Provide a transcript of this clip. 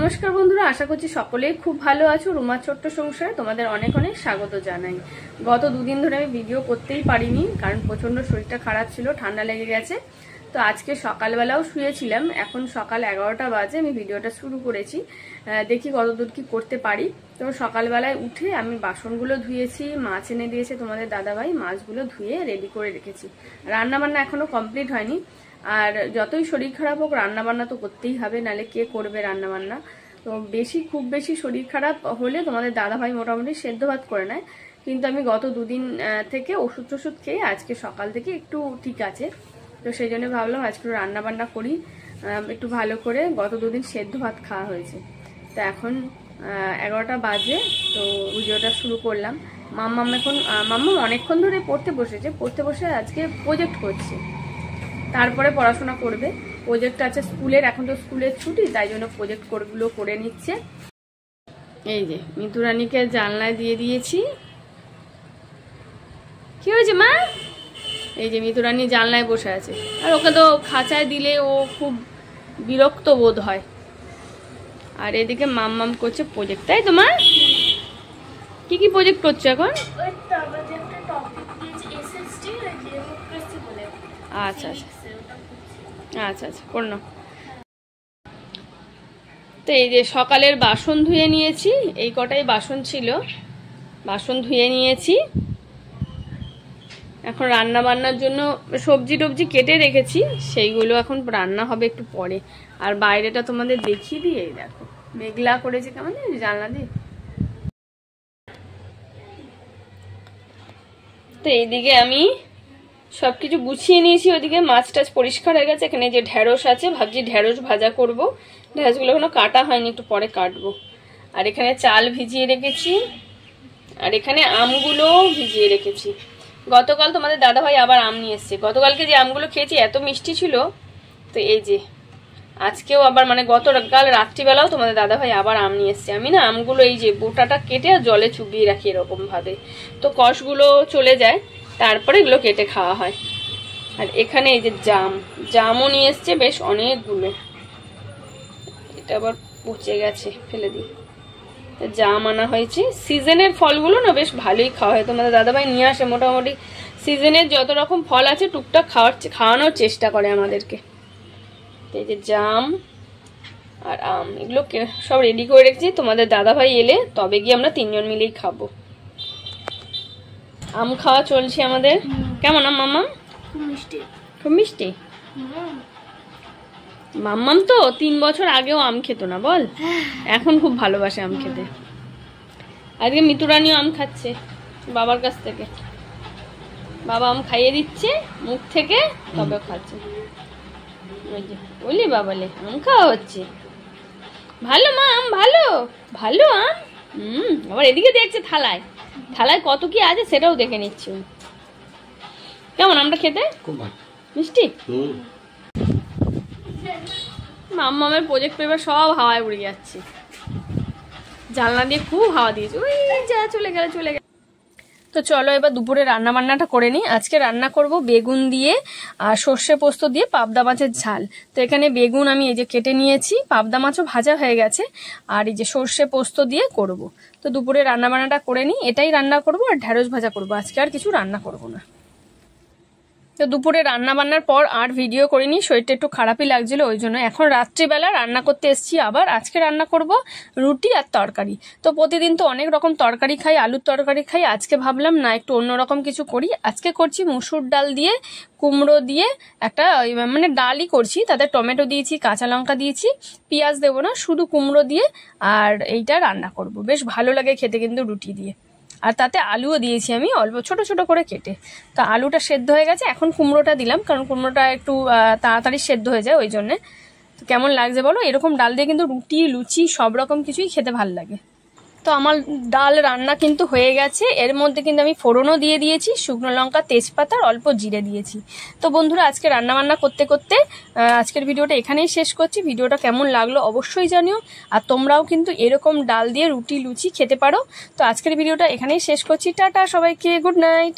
নমস্কার বন্ধুরা, আশা করছি সকলেই খুব ভালো আছো। রুমার ছোট্ট সংসারে তোমাদের অনেক অনেক স্বাগত জানাই। গত দুদিন ধরে আমি ভিডিও করতেই পারিনি, কারণ প্রচন্ড শরীরটা খারাপ ছিল, ঠান্ডা লেগে গেছে। তো আজকে সকালবেলাও শুয়েছিলাম, এখন সকাল 11টা বাজে আমি ভিডিওটা শুরু করেছি। দেখি কতদূর কি করতে পারি। তো সকালবেলায় উঠে আমি বাসনগুলো ধুয়েছি, মাছ এনে দিয়েছে তোমাদের দাদাভাই, মাছগুলো ধুয়ে রেডি করে রেখেছি। রান্না বান্না এখনো কমপ্লিট হয়নি, আর যতই শরীর খারাপ হোক রান্নাবান্না তো করতেই হবে, নাহলে কে করবে রান্নাবান্না। তো খুব বেশি শরীর খারাপ হলে তোমাদের দাদাভাই মোটামুটি সেদ্ধ ভাত করে নেয়, কিন্তু আমি গত দুদিন থেকে ওষুধ টষুধ খেয়ে আজকে সকাল থেকে একটু ঠিক আছে। তো সেই জন্য ভাবলাম আজকে রান্নাবান্না করি একটু ভালো করে। গত দুদিন সেদ্ধ ভাত খাওয়া হয়েছে। তো এখন 11টা বাজে, তো ভিডিওটা শুরু করলাম। মাম্মাম অনেকক্ষণ ধরে পড়তে বসে আজকে প্রজেক্ট করছে, তারপরে পড়াশোনা করবে। প্রজেক্ট আছে স্কুলের, এখন তো স্কুলের ছুটি, তাই জন্য প্রজেক্টগুলো করে নিচ্ছে। এই যে মিতু রানীকে জানলায় দিয়ে দিয়েছি। কি হয়েছে মা? এই যে মিতু রানী জানলায় বসে আছে, আর ওকে তো খাঁচায় দিলে ও খুব বিরক্ত বোধ হয়। আর এদিকে মাম্মাম করছে প্রজেক্ট, তাই তো মা? কি প্রজেক্ট করছো এখন? আচ্ছা আচ্ছা করে নাও। তো এই যে সকালের বাসন ধুয়ে নিয়েছি, এই কটাই বাসন ছিল, বাসন ধুয়ে নিয়েছি। এখন রান্না বান্নার জন্য সবজি টবজি কেটে রেখেছি, সেইগুলো এখন রান্না হবে একটু পরে। আর বাইরেটা তোমাদের দেখিয়ে দিয়ে, দেখো মেঘলা করেছে কেমন জানলা দিয়ে। তো এইদিকে আমি সবকিছু গুছিয়ে নিয়েছি, ওইদিকে মাছ টাছ পরিষ্কার হয়ে গেছে। এখানে যে ঢেঁড়স আছে, ভাবছি ঢেঁড়স ভাজা করব। ঢেঁড়সগুলো এখনো কাটা হয়নি, একটু পরে কাটবো। আর এখানে চাল ভিজিয়ে রেখেছি, আর এখানে আমগুলো ভিজিয়ে রেখেছি। গতকাল তোমাদের দাদাভাই আবার আম নিয়ে এসছে। গতকালকে যে আমগুলো খেয়েছি এত মিষ্টি ছিল, তো এই যে আজকেও আবার গতকাল রাত্রিবেলাও তোমাদের দাদাভাই আবার আম নিয়ে এসছে। আমি না আমগুলো এই যে বোটাটা কেটে আর জলে চুবিয়ে রাখি এরকম ভাবে, তো কষগুলো চলে যায়, তারপরে এগুলো কেটে খাওয়া হয়। আর এখানে এই যে জামও নিয়ে এসছে বেশ অনেকগুলো, এটা আবার পচে গেছে, ফেলে দিই। জাম আনা হয়েছে। সিজনের ফলগুলো না বেশ ভালোই খাওয়া হয়, তোমাদের দাদাভাই নিয়ে আসে মোটামুটি সিজনের যত রকম ফল আছে টুকটাক খাওয়ানোর চেষ্টা করে আমাদেরকে। এই যে জাম আর আম, এগুলো সব রেডি করে রেখেছি, তোমাদের দাদাভাই এলে তবে গিয়ে আমরা তিনজন মিলেই খাবো। আম খাওয়া চলছে আমাদের। কেমন আম মাম্মাম? খুব মিষ্টি। মাম্মাম তো 3 বছর আগেও আম খেত না বল, এখন খুব ভালোবাসে আম খেতে। আজকে মিতু রানীও আম খাচ্ছে বাবার কাছ থেকে, বাবা আম খাইয়ে দিচ্ছে মুখ থেকে, তবে খাচ্ছে। বলি বাবালে আম খাওয়া হচ্ছে, ভালো মা আম, ভালো ভালো আম। আবার এদিকে দেখছে থালায় কত কি আছে সেটাও দেখে নিচ্ছি। কেমন আমটা খেতে? মিষ্টি। মাম্মামের প্রজেক্ট পেপার সব হাওয়ায় উড়ে যাচ্ছে, জানলা দিয়ে খুব হাওয়া দিয়েছে, ওই যা চলে গেল। তো চলো এবার দুপুরে রান্না বান্নাটা করে নিই। আজকে রান্না করব বেগুন দিয়ে আর সর্ষে পোস্ত দিয়ে পাবদা মাছের ঝাল। তো এখানে বেগুন আমি এই যে কেটে নিয়েছি, পাবদা মাছও ভাজা হয়ে গেছে, আর এই যে সর্ষে পোস্ত দিয়ে করব। তো দুপুরে রান্না বান্নাটা করে নিই, এটাই রান্না করব আর ঢেঁড়স ভাজা করব, আজকে আর কিছু রান্না করব না। তো দুপুরে রান্না বান্নার পর আর ভিডিও করিনি, শরীরটা একটু খারাপই লাগছিল, ওই জন্য এখন রাত্রিবেলা রান্না করতে এসেছি। আবার আজকে রান্না করব রুটি আর তরকারি। তো প্রতিদিন তো অনেক রকম তরকারি খাই, আলুর তরকারি খাই, আজকে ভাবলাম না একটু অন্যরকম কিছু করি। আজকে করছি মুসুর ডাল দিয়ে কুমড়ো দিয়ে একটা ডালই করছি, তাতে টমেটো দিয়েছি, কাঁচা লঙ্কা দিয়েছি, পেঁয়াজ দেবো না, শুধু কুমড়ো দিয়ে আর এইটা রান্না করব। বেশ ভালো লাগে খেতে কিন্তু রুটি দিয়ে। আর তাতে আলুও দিয়েছি আমি অল্প ছোট ছোট করে কেটে। তো আলুটা সেদ্ধ হয়ে গেছে, এখন কুমড়োটা দিলাম, কারণ কুমড়োটা একটু তাড়াতাড়ি সেদ্ধ হয়ে যায় ওই জন্যে। তো কেমন লাগছে বলো? এরকম ডাল দিয়ে কিন্তু রুটি লুচি সব রকম কিছুই খেতে ভালো লাগে। তো আমার ডাল রান্না কিন্তু হয়ে গেছে। এর মধ্যে কিন্তু আমি ফোড়নও দিয়ে দিয়েছি, শুকনো লঙ্কা, তেজপাতা আর অল্প জিরে দিয়েছি। তো বন্ধুরা আজকে রান্নাবান্না করতে করতে আজকের ভিডিওটা এখানেই শেষ করছি। ভিডিওটা কেমন লাগলো অবশ্যই জানিও, আর তোমরাও কিন্তু এরকম ডাল দিয়ে রুটি লুচি খেতে পারো। তো আজকের ভিডিওটা এখানেই শেষ করছি। টাটা সবাইকে, গুড নাইট।